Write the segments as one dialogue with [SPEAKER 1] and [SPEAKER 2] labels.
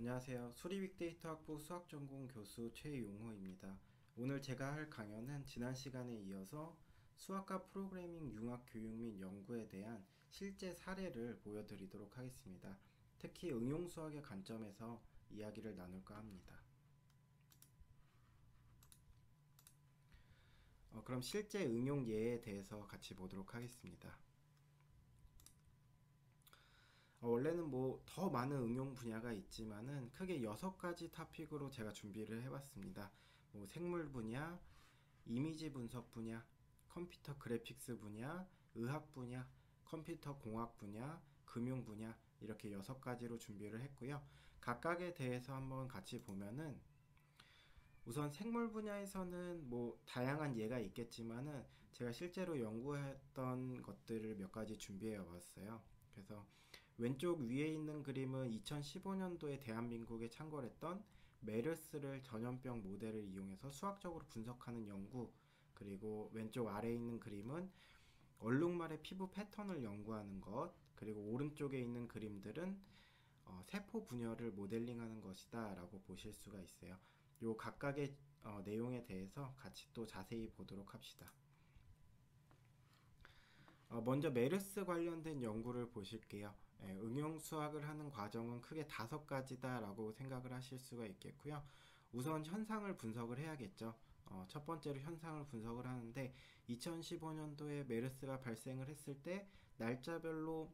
[SPEAKER 1] 안녕하세요. 수리빅데이터학부 수학전공 교수 최용호입니다. 오늘 제가 할 강연은 지난 시간에 이어서 수학과 프로그래밍 융합 교육 및 연구에 대한 실제 사례를 보여드리도록 하겠습니다. 특히 응용수학의 관점에서 이야기를 나눌까 합니다. 그럼 실제 응용 예에 대해서 같이 보도록 하겠습니다. 원래는 뭐 더 많은 응용 분야가 있지만은 크게 6가지 토픽으로 제가 준비를 해봤습니다. 뭐 생물 분야, 이미지 분석 분야, 컴퓨터 그래픽스 분야, 의학 분야, 컴퓨터 공학 분야, 금융 분야 이렇게 6가지로 준비를 했고요. 각각에 대해서 한번 같이 보면은 우선 생물 분야에서는 뭐 다양한 예가 있겠지만은 제가 실제로 연구했던 것들을 몇 가지 준비해 왔어요. 그래서 왼쪽 위에 있는 그림은 2015년도에 대한민국에 창궐했던 메르스를 전염병 모델을 이용해서 수학적으로 분석하는 연구, 그리고 왼쪽 아래에 있는 그림은 얼룩말의 피부 패턴을 연구하는 것, 그리고 오른쪽에 있는 그림들은 세포 분열을 모델링하는 것이다 라고 보실 수가 있어요. 요 각각의 내용에 대해서 같이 또 자세히 보도록 합시다. 먼저 메르스 관련된 연구를 보실게요. 응용 수학을 하는 과정은 크게 5가지다 라고 생각을 하실 수가 있겠고요. 우선 현상을 분석을 해야겠죠. 첫 번째로 현상을 분석을 하는데 2015년도에 메르스가 발생을 했을 때 날짜별로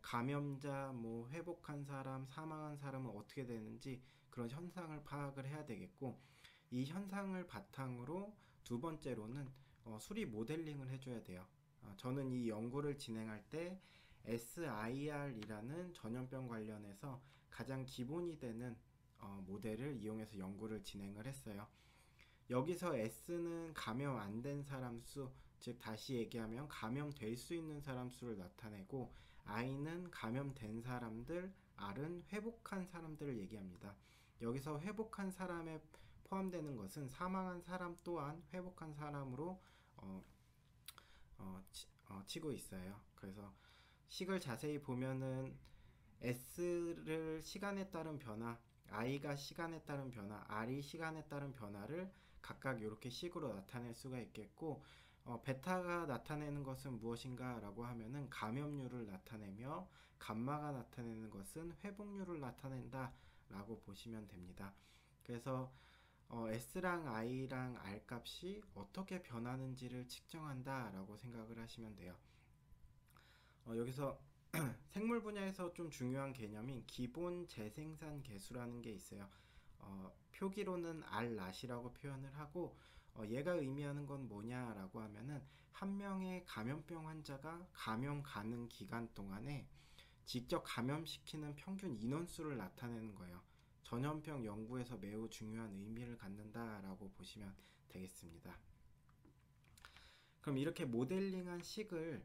[SPEAKER 1] 감염자, 뭐 회복한 사람, 사망한 사람은 어떻게 되는지 그런 현상을 파악을 해야 되겠고, 이 현상을 바탕으로 두 번째로는 수리 모델링을 해줘야 돼요. 저는 이 연구를 진행할 때 SIR이라는 전염병 관련해서 가장 기본이 되는 모델을 이용해서 연구를 진행을 했어요. 여기서 S는 감염 안 된 사람 수, 즉 다시 얘기하면 감염될 수 있는 사람 수를 나타내고, I는 감염된 사람들, R은 회복한 사람들을 얘기합니다. 여기서 회복한 사람에 포함되는 것은 사망한 사람 또한 회복한 사람으로 치고 있어요. 그래서 식을 자세히 보면은 S를 시간에 따른 변화, I가 시간에 따른 변화, R이 시간에 따른 변화를 각각 이렇게 식으로 나타낼 수가 있겠고, 베타가 나타내는 것은 무엇인가 라고 하면은 감염률을 나타내며, 감마가 나타내는 것은 회복률을 나타낸다 라고 보시면 됩니다. 그래서 S랑 I랑 R 값이 어떻게 변하는지를 측정한다 라고 생각을 하시면 돼요. 여기서 생물 분야에서 좀 중요한 개념인 기본 재생산 계수라는 게 있어요. 표기로는 R-낫이라고 표현을 하고, 얘가 의미하는 건 뭐냐라고 하면은 한 명의 감염병 환자가 감염 가능 기간 동안에 직접 감염시키는 평균 인원수를 나타내는 거예요. 전염병 연구에서 매우 중요한 의미를 갖는다라고 보시면 되겠습니다. 그럼 이렇게 모델링한 식을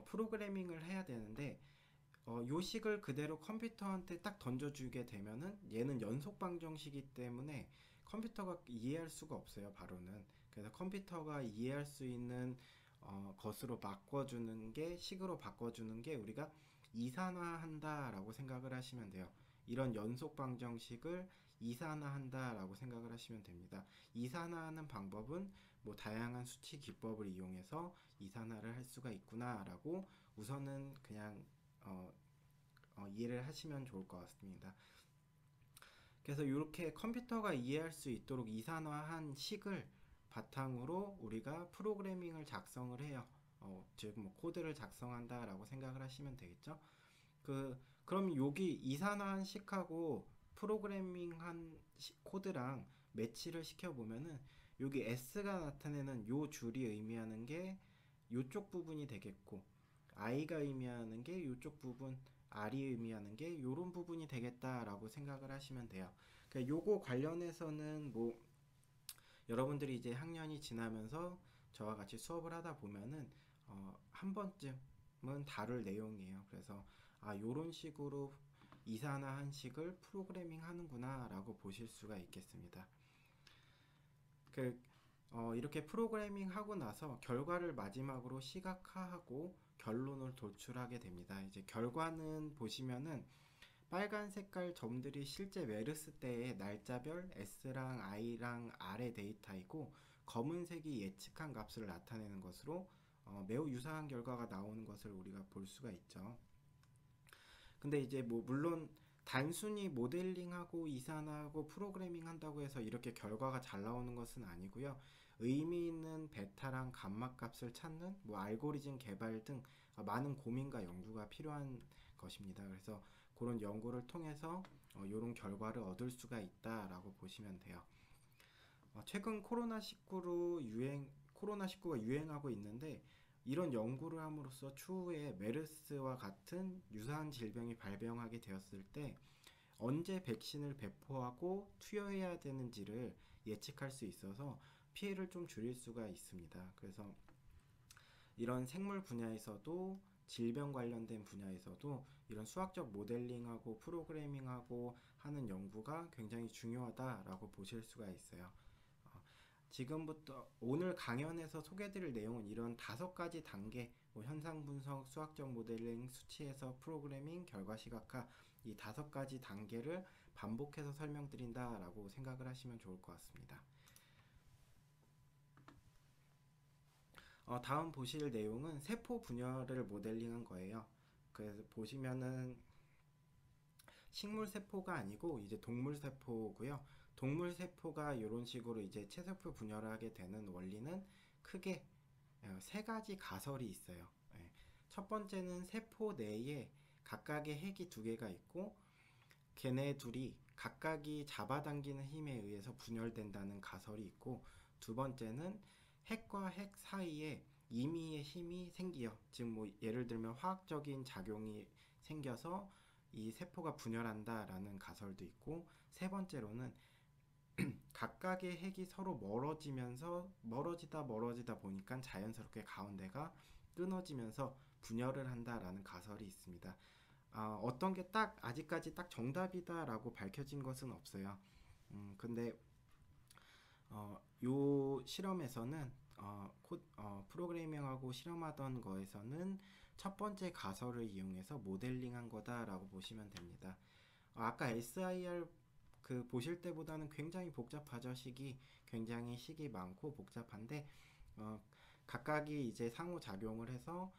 [SPEAKER 1] 프로그래밍을 해야 되는데, 요 식을 그대로 컴퓨터한테 딱 던져주게 되면은 얘는 연속 방정식이기 때문에 컴퓨터가 이해할 수가 없어요, 바로는. 그래서 컴퓨터가 이해할 수 있는 것으로 바꿔주는 게, 식으로 바꿔주는 게 우리가 이산화한다 라고 생각을 하시면 돼요. 이런 연속 방정식을 이산화한다 라고 생각을 하시면 됩니다. 이산화하는 방법은 뭐 다양한 수치 기법을 이용해서 이산화를 할 수가 있구나 라고 우선은 그냥 이해를 하시면 좋을 것 같습니다. 그래서 이렇게 컴퓨터가 이해할 수 있도록 이산화한 식을 바탕으로 우리가 프로그래밍을 작성을 해요. 즉 뭐 코드를 작성한다 라고 생각을 하시면 되겠죠. 그럼 여기 이산화한 식하고 프로그래밍한 코드랑 매치를 시켜보면은 여기 S가 나타내는 요 줄이 의미하는 게 요쪽 부분이 되겠고, I가 의미하는 게 요쪽 부분, R이 의미하는 게 요런 부분이 되겠다라고 생각을 하시면 돼요. 그러니까 요거 관련해서는 뭐 여러분들이 이제 학년이 지나면서 저와 같이 수업을 하다 보면은 한 번쯤은 다룰 내용이에요. 그래서 요런 식으로 이산화한 식을 프로그래밍 하는구나 라고 보실 수가 있겠습니다. 이렇게 프로그래밍 하고 나서 결과를 마지막으로 시각화하고 결론을 도출하게 됩니다. 이제 결과는 보시면은 빨간 색깔 점들이 실제 메르스 때의 날짜별 S랑 I랑 R의 데이터이고, 검은색이 예측한 값을 나타내는 것으로 매우 유사한 결과가 나오는 것을 우리가 볼 수가 있죠. 근데 이제 뭐 물론 단순히 모델링하고 이산화하고 프로그래밍 한다고 해서 이렇게 결과가 잘 나오는 것은 아니고요. 의미 있는 베타랑 감마 값을 찾는 뭐 알고리즘 개발 등 많은 고민과 연구가 필요한 것입니다. 그래서 그런 연구를 통해서 이런 결과를 얻을 수가 있다라고 보시면 돼요. 최근 코로나19가 유행하고 있는데, 이런 연구를 함으로써 추후에 메르스와 같은 유사한 질병이 발병하게 되었을 때 언제 백신을 배포하고 투여해야 되는지를 예측할 수 있어서 피해를 좀 줄일 수가 있습니다. 그래서 이런 생물 분야에서도, 질병 관련된 분야에서도 이런 수학적 모델링하고 프로그래밍하고 하는 연구가 굉장히 중요하다라고 보실 수가 있어요. 지금부터 오늘 강연에서 소개드릴 내용은 이런 5가지 단계, 뭐 현상 분석, 수학적 모델링, 수치 해석, 프로그래밍, 결과 시각화, 이 5가지 단계를 반복해서 설명드린다라고 생각을 하시면 좋을 것 같습니다. 다음 보실 내용은 세포 분열을 모델링한 거예요. 그래서 보시면은 식물 세포가 아니고 이제 동물 세포고요. 동물 세포가 이런 식으로 이제 체세포 분열을 하게 되는 원리는 크게 3가지 가설이 있어요. 예. 첫 번째는 세포 내에 각각의 핵이 2개가 있고, 걔네 둘이 각각이 잡아당기는 힘에 의해서 분열된다는 가설이 있고, 두 번째는 핵과 핵 사이에 임의의 힘이 생기요. 즉 뭐 예를 들면 화학적인 작용이 생겨서 이 세포가 분열한다라는 가설도 있고, 세 번째로는 각각의 핵이 서로 멀어지다 보니까 자연스럽게 가운데가 끊어지면서 분열을 한다라는 가설이 있습니다. 어떤 게 아직까지 딱 정답이다라고 밝혀진 것은 없어요. 근데 요 실험에서는 프로그래밍하고 실험하던 거에서는 첫 번째 가설을 이용해서 모델링한 거다라고 보시면 됩니다. 아까 SIR 보실 때보다는 굉장히 복잡하죠. 굉장히 식이 많고 복잡한데, 각각이 이제 상호작용을 해서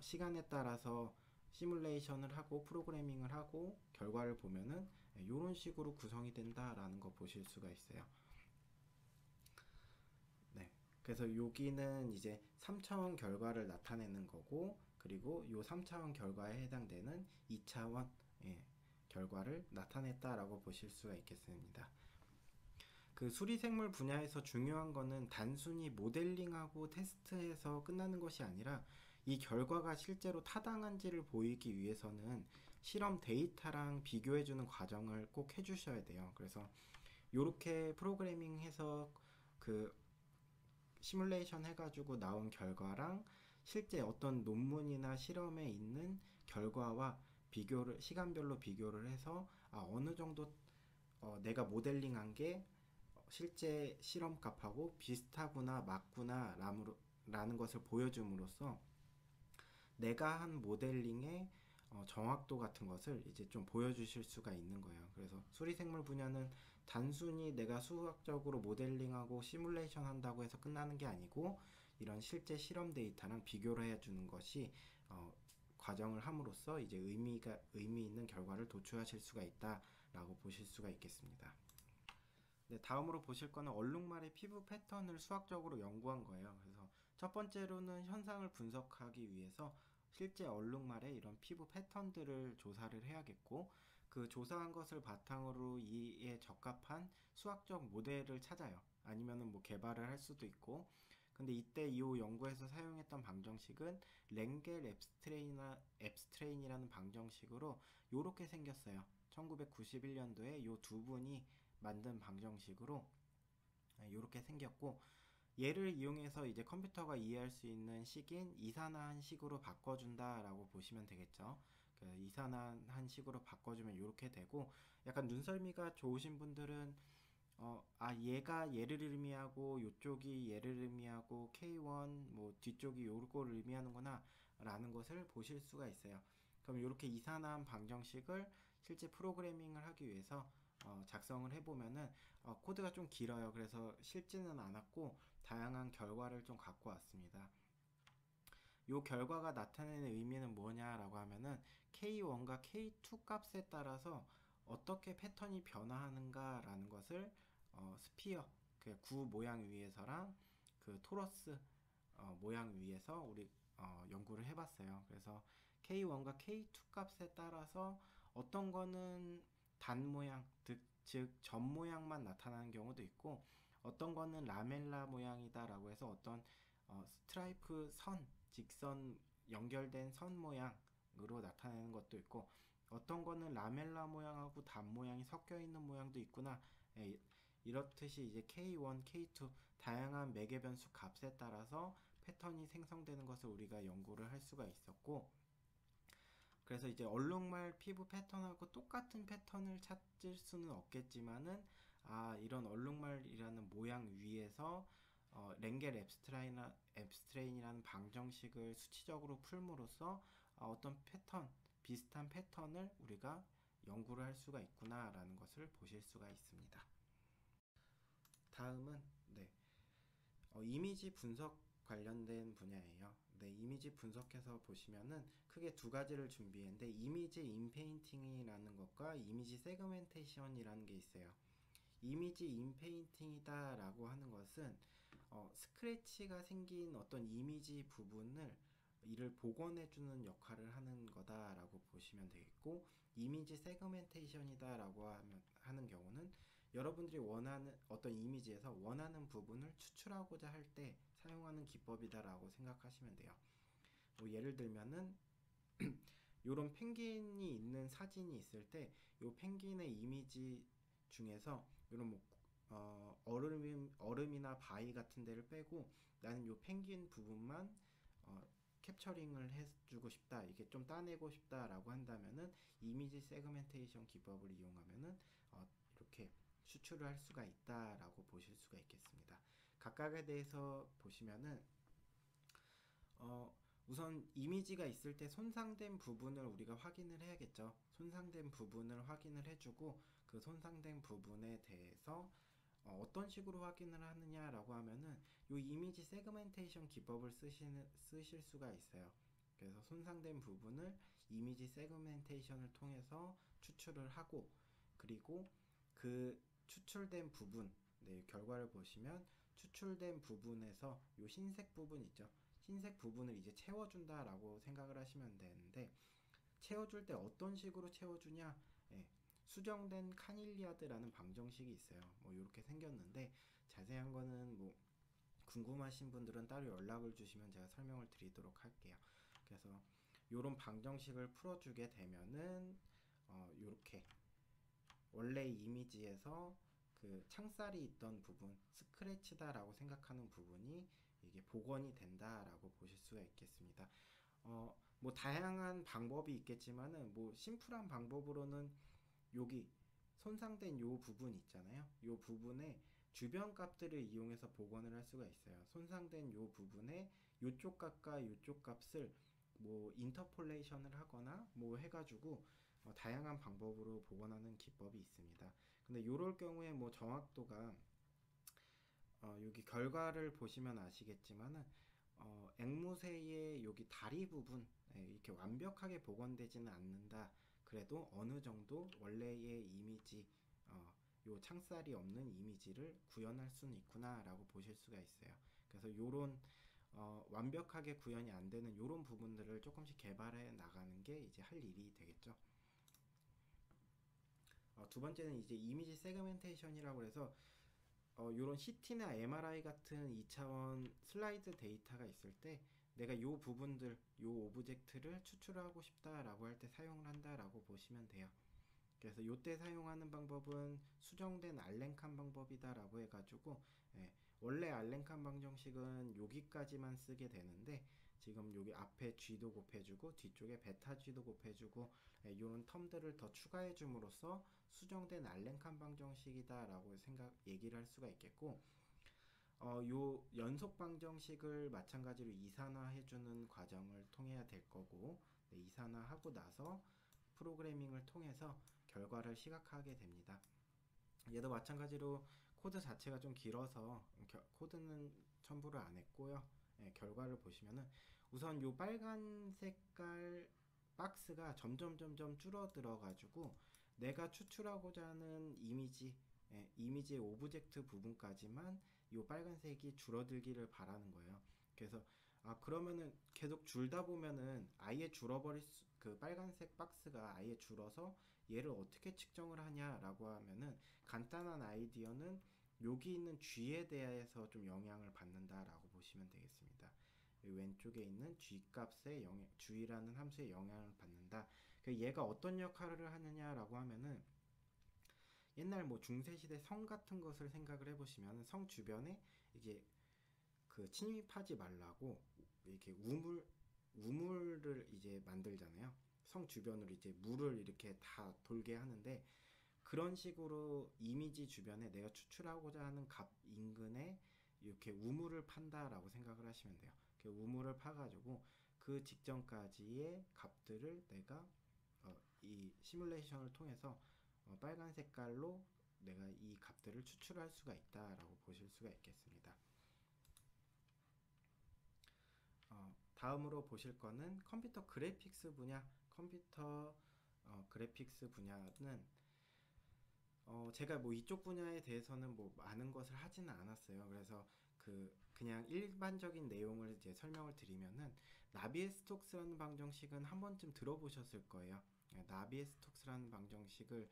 [SPEAKER 1] 시간에 따라서 시뮬레이션을 하고 프로그래밍을 하고 결과를 보면은 이런 식으로 구성이 된다라는 거 보실 수가 있어요. 네. 그래서 여기는 이제 3차원 결과를 나타내는 거고, 그리고 이 3차원 결과에 해당되는 2차원 결과를 나타냈다라고 보실 수가 있겠습니다. 수리생물 분야에서 중요한 거는 단순히 모델링하고 테스트해서 끝나는 것이 아니라, 이 결과가 실제로 타당한지를 보이기 위해서는 실험 데이터랑 비교해주는 과정을 꼭 해주셔야 돼요. 그래서 이렇게 프로그래밍해서 시뮬레이션 해가지고 나온 결과랑 실제 어떤 논문이나 실험에 있는 결과와 시간별로 비교를 해서 어느 정도 내가 모델링한 게 실제 실험값하고 비슷하구나 맞구나 라는 것을 보여줌으로써 내가 한 모델링의 정확도 같은 것을 이제 좀 보여주실 수가 있는 거예요. 그래서 수리생물 분야는 단순히 내가 수학적으로 모델링하고 시뮬레이션 한다고 해서 끝나는 게 아니고, 이런 실제 실험 데이터랑 비교를 해주는 것이 과정을 함으로써 이제 의미 있는 결과를 도출하실 수가 있다라고 보실 수가 있겠습니다. 네, 다음으로 보실 거는 얼룩말의 피부 패턴을 수학적으로 연구한 거예요. 그래서 첫 번째로는 현상을 분석하기 위해서 실제 얼룩말의 이런 피부 패턴들을 조사를 해야겠고, 그 조사한 것을 바탕으로 이에 적합한 수학적 모델을 찾아요. 아니면은 뭐 개발을 할 수도 있고. 근데 이때 이 연구에서 사용했던 방정식은 랭겔 앱스트레인이라는 방정식으로 요렇게 생겼어요. 1991년도에 요 두 분이 만든 방정식으로 이렇게 생겼고, 얘를 이용해서 이제 컴퓨터가 이해할 수 있는 식인 이산화한 식으로 바꿔준다라고 보시면 되겠죠. 이산화한 식으로 바꿔주면 이렇게 되고, 약간 눈썰미가 좋으신 분들은 얘가 얘를 의미하고 요쪽이 얘를 의미하고 K1 뭐 뒤쪽이 요걸 의미하는구나 라는 것을 보실 수가 있어요. 그럼 이렇게 이산화한 방정식을 실제 프로그래밍을 하기 위해서 작성을 해보면은 코드가 좀 길어요. 그래서 쉽지는 않았고 다양한 결과를 좀 갖고 왔습니다. 이 결과가 나타내는 의미는 뭐냐라고 하면은 K1과 K2 값에 따라서 어떻게 패턴이 변화하는가라는 것을 스피어 그 구 모양 위에서랑 그 토러스 모양 위에서 우리 연구를 해봤어요. 그래서 K1과 K2 값에 따라서 어떤 거는 단 모양, 즉 점 모양만 나타나는 경우도 있고 어떤 거는 라멜라 모양이다라고 해서 어떤 스트라이프 선, 직선 연결된 선 모양으로 나타내는 것도 있고 어떤 거는 라멜라 모양하고 단 모양이 섞여 있는 모양도 있구나. 예, 이렇듯이 이제 K1, K2 다양한 매개 변수 값에 따라서 패턴이 생성되는 것을 우리가 연구를 할 수가 있었고 그래서 이제 얼룩말 피부 패턴하고 똑같은 패턴을 찾을 수는 없겠지만은 이런 얼룩말이라는 모양 위에서 랭겔 앱스트레인이라는 방정식을 수치적으로 풀므로써 어떤 패턴, 비슷한 패턴을 우리가 연구를 할 수가 있구나라는 것을 보실 수가 있습니다. 다음은 이미지 분석 관련된 분야예요. 이미지 분석해서 보시면은 크게 두 가지를 준비했는데 이미지 인페인팅이라는 것과 이미지 세그멘테이션이라는 게 있어요. 이미지 인페인팅이다 라고 하는 것은 스크래치가 생긴 어떤 이미지 부분을 이를 복원해주는 역할을 하는 거다라고 보시면 되겠고 이미지 세그멘테이션이다 라고 하는 경우는 여러분들이 원하는 어떤 이미지에서 원하는 부분을 추출하고자 할 때 사용하는 기법이다 라고 생각하시면 돼요. 뭐 예를 들면은 이런 펭귄이 있는 사진이 있을 때 이 펭귄의 이미지 중에서 이런 뭐 얼음이나 바위 같은 데를 빼고 나는 이 펭귄 부분만 캡처링을 해주고 싶다, 이게 좀 따내고 싶다라고 한다면은 이미지 세그멘테이션 기법을 이용하면은 이렇게 추출을 할 수가 있다라고 보실 수가 있겠습니다. 각각에 대해서 보시면은 우선 이미지가 있을 때 손상된 부분을 우리가 확인을 해야겠죠. 손상된 부분을 확인을 해주고 그 손상된 부분에 대해서 어떤 식으로 확인을 하느냐라고 하면은 이 이미지 세그멘테이션 기법을 쓰실 수가 있어요. 그래서 손상된 부분을 이미지 세그멘테이션을 통해서 추출을 하고 그리고 그 추출된 부분, 결과를 보시면 추출된 부분에서 이 흰색 부분 있죠. 흰색 부분을 이제 채워준다라고 생각을 하시면 되는데 채워줄 때 어떤 식으로 채워주냐? 수정된 카닐리아드라는 방정식이 있어요. 뭐 이렇게 생겼는데 자세한 거는 뭐 궁금하신 분들은 따로 연락을 주시면 제가 설명을 드리도록 할게요. 그래서 이런 방정식을 풀어주게 되면은 이렇게 원래 이미지에서 그 창살이 있던 부분, 스크래치다라고 생각하는 부분이 이게 복원이 된다라고 보실 수가 있겠습니다. 뭐 다양한 방법이 있겠지만은 뭐 심플한 방법으로는 여기 손상된 요 부분 있잖아요. 요 부분에 주변 값들을 이용해서 복원을 할 수가 있어요. 손상된 요 부분에 요쪽 값과 요쪽 값을 뭐 인터폴레이션을 하거나 뭐 해가지고 다양한 방법으로 복원하는 기법이 있습니다. 근데 요럴 경우에 뭐 정확도가 여기 결과를 보시면 아시겠지만은 앵무새의 여기 다리 부분 이렇게 완벽하게 복원되지는 않는다. 그래도 어느 정도 원래의 이미지 요 창살이 없는 이미지를 구현할 수는 있구나 라고 보실 수가 있어요. 그래서 요런 완벽하게 구현이 안 되는 요런 부분들을 조금씩 개발해 나가는 게 이제 할 일이 되겠죠. 두 번째는 이제 이미지 세그멘테이션이라고 해서 요런 CT나 MRI 같은 2차원 슬라이드 데이터가 있을 때 내가 요 부분들, 요 오브젝트를 추출하고 싶다라고 할 때 사용을 한다라고 보시면 돼요. 그래서 요때 사용하는 방법은 수정된 알렌칸 방법이다라고 해가지고 원래 알렌칸 방정식은 여기까지만 쓰게 되는데 지금 여기 앞에 g도 곱해주고 뒤쪽에 베타 g도 곱해주고 이런 텀들을 더 추가해 줌으로써 수정된 알렌칸 방정식이다라고 얘기를 할 수가 있겠고 요 연속 방정식을 마찬가지로 이산화 해주는 과정을 통해야 될 거고 이산화 하고 나서 프로그래밍을 통해서 결과를 시각화하게 됩니다. 얘도 마찬가지로 코드 자체가 좀 길어서 코드는 첨부를 안 했고요. 예, 결과를 보시면은 우선 요 빨간 색깔 박스가 점점 줄어들어 가지고 내가 추출하고자 하는 이미지, 이미지의 오브젝트 부분까지만 요 빨간색이 줄어들기를 바라는 거예요. 그래서 그러면은 계속 줄다 보면은 아예 줄어버릴 그 빨간색 박스가 아예 줄어서 얘를 어떻게 측정을 하냐라고 하면은 간단한 아이디어는 여기 있는 G에 대해서 좀 영향을 받는다라고 보시면 되겠습니다. 왼쪽에 있는 G 값의 G라는 함수에 영향을 받는다. 얘가 어떤 역할을 하느냐라고 하면은 옛날 뭐 중세시대 성 같은 것을 생각을 해보시면 성 주변에 이게 그 침입하지 말라고 이렇게 우물을 이제 만들잖아요. 성 주변으로 이제 물을 이렇게 다 돌게 하는데 그런 식으로 이미지 주변에 내가 추출하고자 하는 값 인근에 이렇게 우물을 판다라고 생각을 하시면 돼요. 그 우물을 파가지고 그 직전까지의 값들을 내가 이 시뮬레이션을 통해서 빨간 색깔로 내가 이 값들을 추출할 수가 있다라고 보실 수가 있겠습니다. 다음으로 보실 거는 컴퓨터 그래픽스 분야. 컴퓨터 그래픽스 분야는 제가 뭐 이쪽 분야에 대해서는 뭐 많은 것을 하지는 않았어요. 그래서 그냥 일반적인 내용을 이제 설명을 드리면은 나비에스톡스라는 방정식은 한 번쯤 들어보셨을 거예요. 나비에스톡스라는 방정식을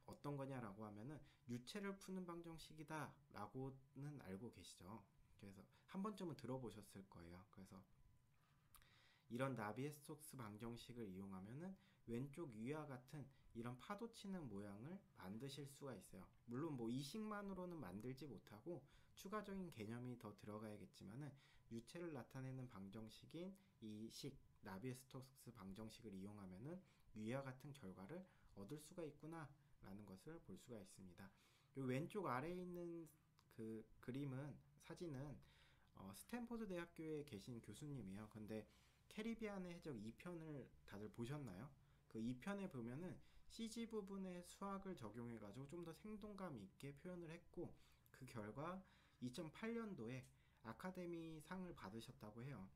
[SPEAKER 1] 어떤 거냐라고 하면은 유체를 푸는 방정식이다라고는 알고 계시죠. 그래서 한 번쯤은 들어보셨을 거예요. 그래서 이런 나비에스톡스 방정식을 이용하면은 왼쪽 위와 같은 이런 파도 치는 모양을 만드실 수가 있어요. 물론 뭐 이 식만으로는 만들지 못하고 추가적인 개념이 더 들어가야겠지만은 유체를 나타내는 방정식인 이 식 나비에스톡스 방정식을 이용하면은 위와 같은 결과를 얻을 수가 있구나 라는 것을 볼 수가 있습니다. 요 왼쪽 아래에 있는 그 그림은 사진은 스탠포드 대학교에 계신 교수님이에요. 근데 캐리비안의 해적 2편을 다들 보셨나요? 그 2편에 보면은 CG 부분에 수학을 적용해가지고 좀 더 생동감 있게 표현을 했고 그 결과 2008년도에 아카데미 상을 받으셨다고 해요.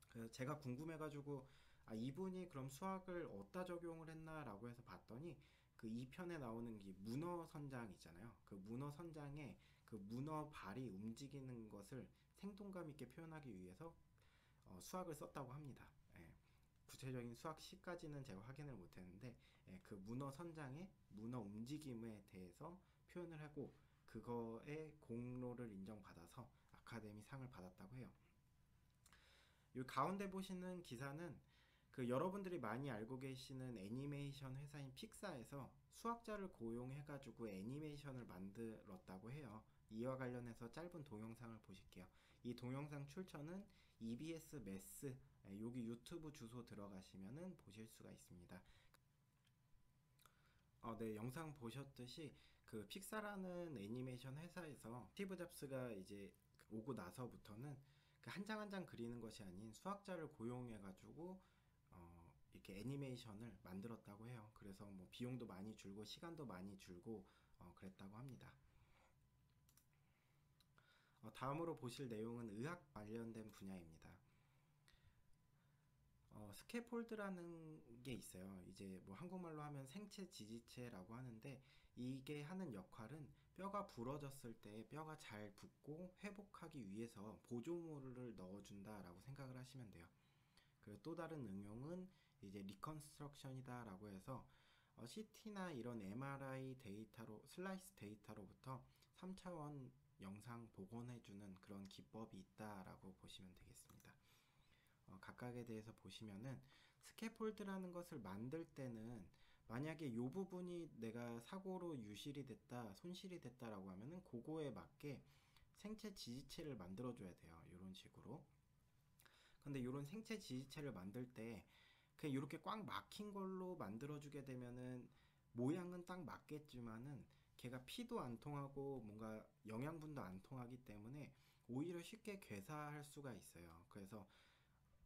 [SPEAKER 1] 그래서 제가 궁금해가지고 이분이 그럼 수학을 어디다 적용을 했나라고 해서 봤더니 그 2편에 나오는 게 문어 선장 있잖아요. 그 문어 선장에 그 문어 발이 움직이는 것을 생동감 있게 표현하기 위해서 수학을 썼다고 합니다. 예. 구체적인 수학식까지는 제가 확인을 못했는데 그 문어 선장의 문어 움직임에 대해서 표현을 하고 그거에 공로를 인정받아서 아카데미 상을 받았다고 해요. 이 가운데 보시는 기사는 그 여러분들이 많이 알고 계시는 애니메이션 회사인 픽사에서 수학자를 고용해가지고 애니메이션을 만들었다고 해요. 이와 관련해서 짧은 동영상을 보실게요. 이 동영상 출처는 EBS 매스, 여기 유튜브 주소 들어가시면은 보실 수가 있습니다. 네, 영상 보셨듯이 그 픽사라는 애니메이션 회사에서 스티브 잡스가 이제 오고 나서부터는 그 한 장 한 장 그리는 것이 아닌 수학자를 고용해가지고 이렇게 애니메이션을 만들었다고 해요. 그래서 뭐 비용도 많이 줄고 시간도 많이 줄고 그랬다고 합니다. 다음으로 보실 내용은 의학 관련된 분야입니다. 스캐폴드라는 게 있어요. 이제 뭐 한국말로 하면 생체 지지체라고 하는데 이게 하는 역할은 뼈가 부러졌을 때 뼈가 잘 붙고 회복하기 위해서 보조물을 넣어준다라고 생각을 하시면 돼요. 그리고 또 다른 응용은 이제 리컨스트럭션이다라고 해서 CT나 이런 MRI 데이터로 슬라이스 데이터로부터 3차원 영상 복원해주는 그런 기법이 있다라고 보시면 되겠습니다. 각각에 대해서 보시면은 스캐폴드라는 것을 만들 때는 만약에 이 부분이 내가 사고로 유실이 됐다, 손실이 됐다라고 하면은 그거에 맞게 생체 지지체를 만들어 줘야 돼요. 이런 식으로. 근데 이런 생체 지지체를 만들 때 그냥 이렇게 꽉 막힌 걸로 만들어 주게 되면은 모양은 딱 맞겠지만은 걔가 피도 안 통하고 뭔가 영양분도 안 통하기 때문에 오히려 쉽게 괴사할 수가 있어요. 그래서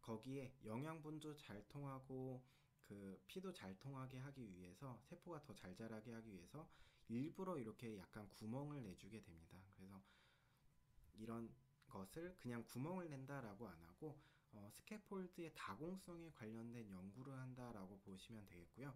[SPEAKER 1] 거기에 영양분도 잘 통하고 그 그 피도 잘 통하게 하기 위해서, 세포가 더 잘 자라게 하기 위해서 일부러 이렇게 약간 구멍을 내주게 됩니다. 그래서 이런 것을 그냥 구멍을 낸다라고 안 하고 스캐폴드의 다공성에 관련된 연구를 한다라고 보시면 되겠고요.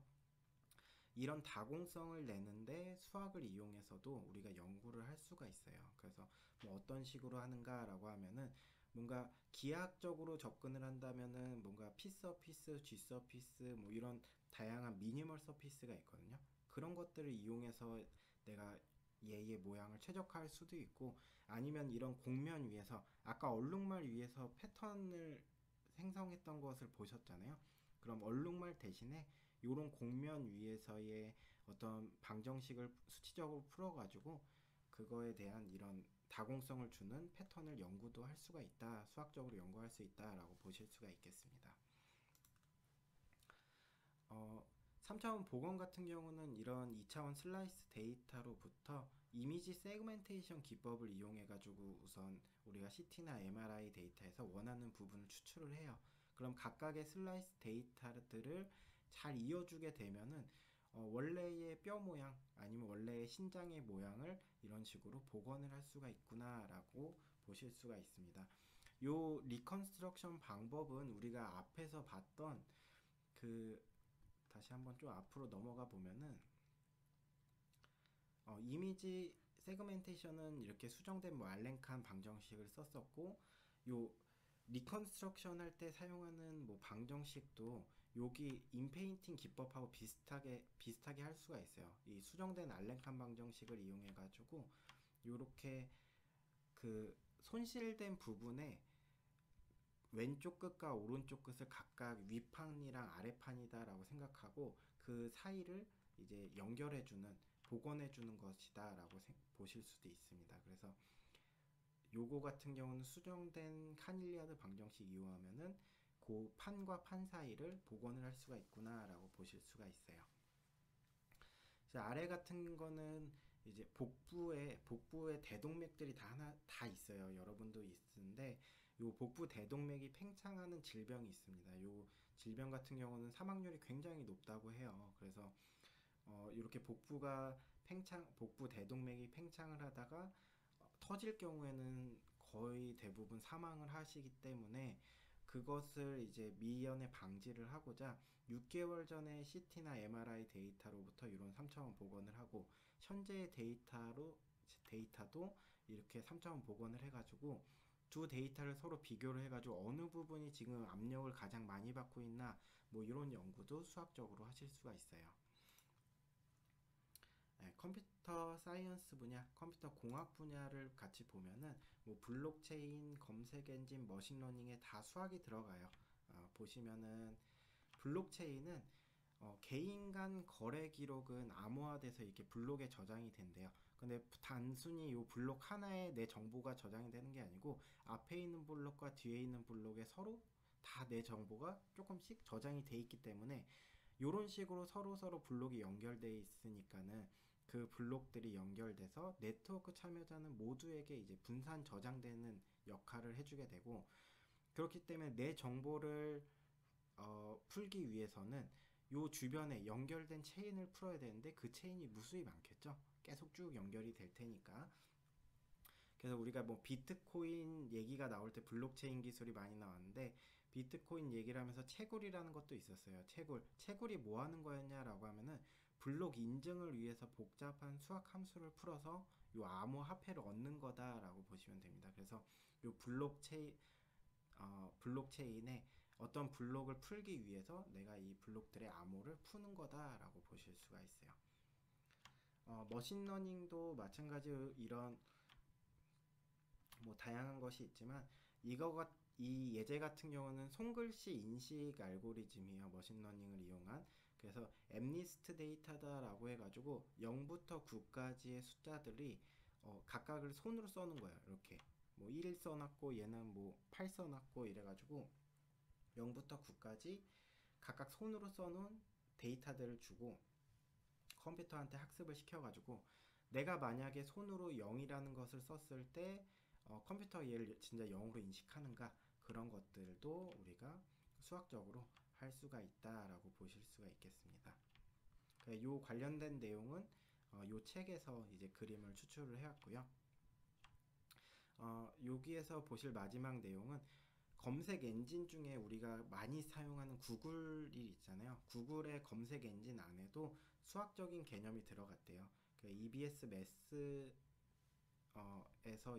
[SPEAKER 1] 이런 다공성을 내는데 수학을 이용해서도 우리가 연구를 할 수가 있어요. 그래서 뭐 어떤 식으로 하는가라고 하면은, 뭔가 기하학적으로 접근을 한다면은 뭔가 P 서피스, G 서피스 뭐 이런 다양한 미니멀 서피스가 있거든요. 그런 것들을 이용해서 내가 얘의 모양을 최적화할 수도 있고, 아니면 이런 곡면 위에서, 아까 얼룩말 위에서 패턴을 생성했던 것을 보셨잖아요. 그럼 얼룩말 대신에 이런 곡면 위에서의 어떤 방정식을 수치적으로 풀어가지고 그거에 대한 이런 다공성을 주는 패턴을 연구도 할 수가 있다, 수학적으로 연구할 수 있다라고 보실 수가 있겠습니다. 3차원 복원 같은 경우는 이런 2차원 슬라이스 데이터로부터 이미지 세그멘테이션 기법을 이용해 가지고 우선 우리가 CT나 MRI 데이터에서 원하는 부분을 추출을 해요. 그럼 각각의 슬라이스 데이터들을 잘 이어주게 되면은 원래의 뼈 모양 아니면 원래의 신장의 모양을 이런 식으로 복원을 할 수가 있구나라고 보실 수가 있습니다. 요 리컨스트럭션 방법은 우리가 앞에서 봤던 그, 다시 한번 좀 앞으로 넘어가 보면은, 이미지 세그멘테이션은 이렇게 수정된 뭐 알렌칸 방정식을 썼었고, 요 리컨스트럭션 할 때 사용하는 뭐 방정식도 여기 인페인팅 기법하고 비슷하게 할 수가 있어요. 이 수정된 알렌칸 방정식을 이용해 가지고 요렇게 그 손실된 부분에 왼쪽 끝과 오른쪽 끝을 각각 위판이랑 아래판이다라고 생각하고 그 사이를 이제 연결해주는, 복원해주는 것이다라고 보실 수도 있습니다. 그래서 요거 같은 경우는 수정된 카닐리아드 방정식 이용하면은 그 판과 판 사이를 복원을 할 수가 있구나라고 보실 수가 있어요. 아래 같은 거는 이제 복부에 대동맥들이 다 있어요. 여러분도 있는데 요 복부 대동맥이 팽창하는 질병이 있습니다. 요 질병 같은 경우는 사망률이 굉장히 높다고 해요. 그래서 이렇게 복부 대동맥이 팽창을 하다가 터질 경우에는 거의 대부분 사망을 하시기 때문에, 그것을 이제 미연에 방지를 하고자 6개월 전에 CT나 MRI 데이터로부터 이런 3차원 복원을 하고, 현재의 데이터도 이렇게 3차원 복원을 해가지고 두 데이터를 서로 비교를 해가지고 어느 부분이 지금 압력을 가장 많이 받고 있나, 뭐 이런 연구도 수학적으로 하실 수가 있어요. 네, 컴퓨터 사이언스 분야, 컴퓨터 공학 분야를 같이 보면은 뭐 블록체인, 검색 엔진, 머신러닝에 다 수학이 들어가요. 보시면은 블록체인은 개인 간 거래 기록은 암호화돼서 이렇게 블록에 저장이 된대요. 근데 단순히 이 블록 하나에 내 정보가 저장이 되는 게 아니고 앞에 있는 블록과 뒤에 있는 블록에 서로 다 내 정보가 조금씩 저장이 돼 있기 때문에, 이런 식으로 서로 블록이 연결돼 있으니까는 그 블록들이 연결돼서 네트워크 참여자는 모두에게 이제 분산 저장되는 역할을 해주게 되고, 그렇기 때문에 내 정보를 풀기 위해서는 요 주변에 연결된 체인을 풀어야 되는데 그 체인이 무수히 많겠죠. 계속 쭉 연결이 될 테니까. 그래서 우리가 뭐 비트코인 얘기가 나올 때 블록체인 기술이 많이 나왔는데, 비트코인 얘기를 하면서 채굴이라는 것도 있었어요. 채굴이 뭐 하는 거였냐라고 하면은 블록 인증을 위해서 복잡한 수학 함수를 풀어서 요 암호 화폐를 얻는 거다라고 보시면 됩니다. 그래서 요 블록체인에 어떤 블록을 풀기 위해서 내가 이 블록들의 암호를 푸는 거다라고 보실 수가 있어요. 머신러닝도 마찬가지로 이런 뭐 다양한 것이 있지만, 이 예제 같은 경우는 손글씨 인식 알고리즘이에요. 머신러닝을 이용한. 그래서 엠니스트 데이터다라고 해가지고 0부터 9까지의 숫자들이 각각을 손으로 써는 거예요. 이렇게 뭐 1 써놨고 얘는 뭐 8 써놨고 이래가지고 0부터 9까지 각각 손으로 써놓은 데이터들을 주고 컴퓨터한테 학습을 시켜가지고, 내가 만약에 손으로 0이라는 것을 썼을 때 컴퓨터가 얘를 진짜 0으로 인식하는가, 그런 것들도 우리가 수학적으로 할 수가 있다라고 보실 수가 있겠습니다. 요 관련된 내용은 요 책에서 이제 그림을 추출을 해왔고요. 여기에서 보실 마지막 내용은 검색 엔진 중에 우리가 많이 사용하는 구글이 있잖아요. 구글의 검색 엔진 안에도 수학적인 개념이 들어갔대요. EBS 매스에서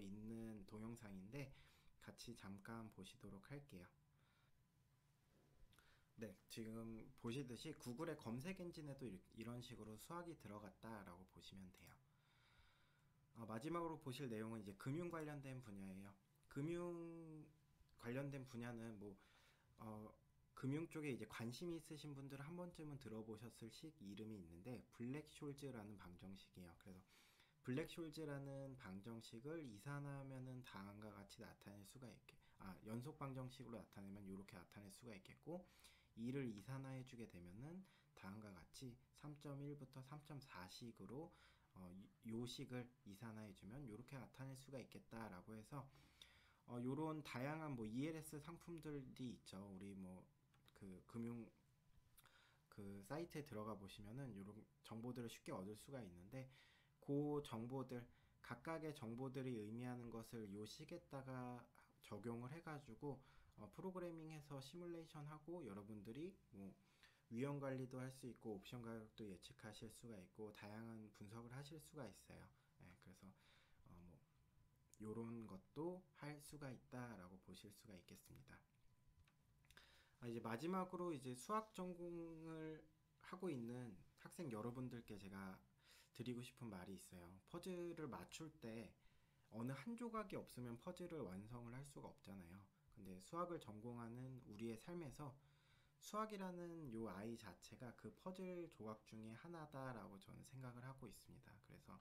[SPEAKER 1] 있는 동영상인데 같이 잠깐 보시도록 할게요. 네, 지금 보시듯이 구글의 검색 엔진에도 이런 식으로 수학이 들어갔다라고 보시면 돼요. 마지막으로 보실 내용은 이제 금융 관련된 분야예요. 금융 관련된 분야는 금융 쪽에 이제 관심이 있으신 분들은 한 번쯤은 들어보셨을 식 이름이 있는데 블랙숄즈라는 방정식이에요. 그래서 블랙숄즈라는 방정식을 이산하면은 다음과 같이 나타낼 수가 있게 연속 방정식으로 나타내면 이렇게 나타낼 수가 있겠고, 이를 이산화해 주게 되면은 다음과 같이 3.1부터 3.4식으로 요 식을 이산화해 주면 이렇게 나타낼 수가 있겠다라고 해서 요런 다양한 ELS 상품들이 있죠. 우리 그 금융 그 사이트에 들어가 보시면은 이런 정보들을 쉽게 얻을 수가 있는데, 그 정보들 각각의 정보들이 의미하는 것을 요 식에다가 적용을 해가지고 프로그래밍해서 시뮬레이션하고 여러분들이 위험 관리도 할 수 있고 옵션 가격도 예측하실 수가 있고 다양한 분석을 하실 수가 있어요. 그래서 요런 것도 할 수가 있다라고 보실 수가 있겠습니다. 이제 마지막으로 이제 수학 전공을 하고 있는 학생 여러분들께 제가 드리고 싶은 말이 있어요. 퍼즐을 맞출 때 어느 한 조각이 없으면 퍼즐을 완성을 할 수가 없잖아요. 근데 수학을 전공하는 우리의 삶에서 수학이라는 요 아이 자체가 그 퍼즐 조각 중에 하나다라고 저는 생각을 하고 있습니다. 그래서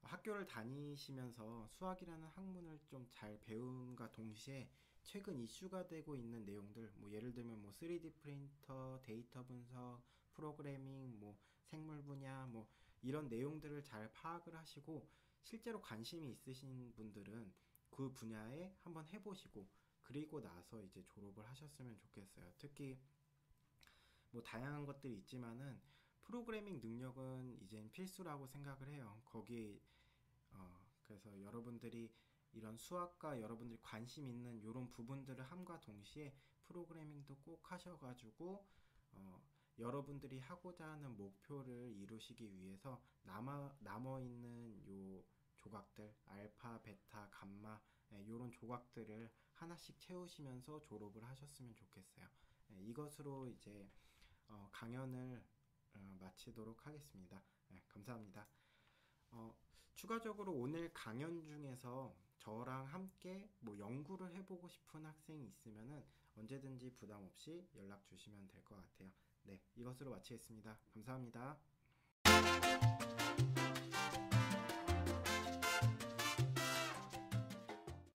[SPEAKER 1] 학교를 다니시면서 수학이라는 학문을 좀 잘 배움과 동시에 최근 이슈가 되고 있는 내용들, 예를 들면 3D 프린터, 데이터 분석, 프로그래밍, 생물 분야, 이런 내용들을 잘 파악을 하시고 실제로 관심이 있으신 분들은 그 분야에 한번 해보시고 그리고 나서 이제 졸업을 하셨으면 좋겠어요. 특히 다양한 것들이 있지만은 프로그래밍 능력은 이젠 필수라고 생각을 해요. 거기 그래서 여러분들이 이런 수학과 여러분들이 관심 있는 이런 부분들을 함과 동시에 프로그래밍도 꼭 하셔가지고 여러분들이 하고자 하는 목표를 이루시기 위해서 남아있는 요 조각들 알파, 베타, 감마 이런 조각들을 하나씩 채우시면서 졸업을 하셨으면 좋겠어요. 이것으로 이제 강연을 마치도록 하겠습니다. 감사합니다. 추가적으로 오늘 강연 중에서 저랑 함께 연구를 해보고 싶은 학생이 있으면은 언제든지 부담 없이 연락 주시면 될 것 같아요. 네, 이것으로 마치겠습니다. 감사합니다.